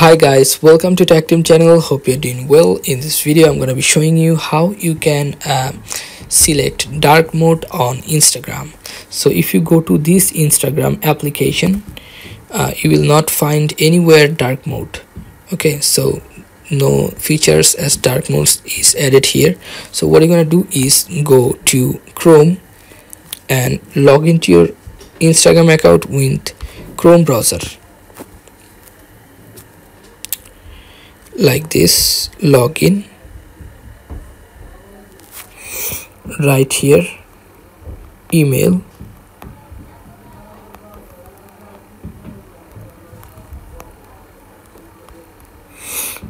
Hi guys, welcome to Tech Team channel. Hope you're doing well. In this video I'm going to be showing you how you can select dark mode on Instagram. So if you go to this Instagram application, you will not find anywhere dark mode. Okay, so no features as dark mode is added here. So what you're going to do is go to Chrome and log into your Instagram account with Chrome browser. Like this, login, right here, email,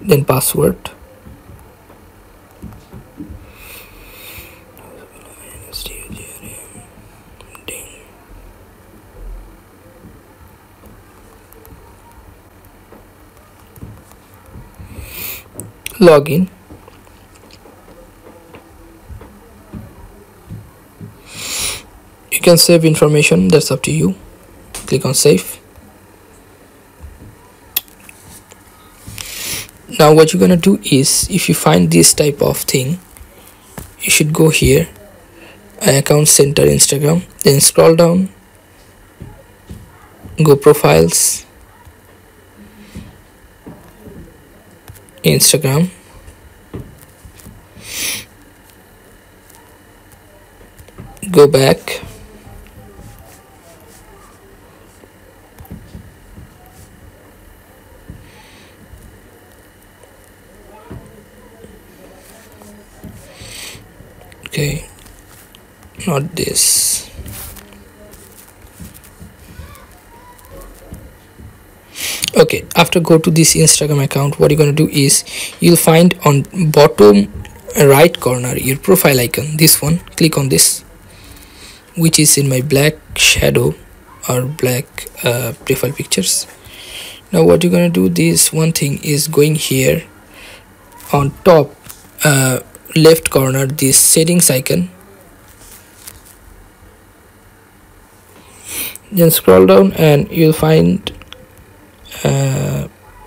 then password, login. You can save information, that's up to you. Click on save. Now what you're gonna do is, if you find this type of thing, you should go here, account center Instagram, then scroll down, go profiles, Instagram, go back, okay, not this, okay. After go to this Instagram account, what you're gonna do is, you'll find on bottom right corner your profile icon, this one. Click on this, which is in my black shadow or black profile pictures. Now what you're gonna do, this one thing is going here on top left corner, this settings icon, then scroll down and you'll find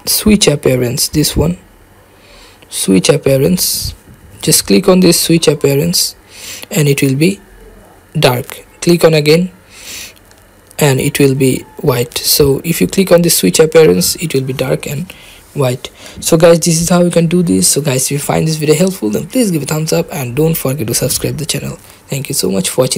switch appearance, this one, switch appearance. Just click on this switch appearance and it will be dark. Click on again and it will be white. So if you click on the switch appearance, it will be dark and white. So guys, this is how you can do this. So guys, if you find this video helpful, then please give a thumbs up and don't forget to subscribe the channel. Thank you so much for watching.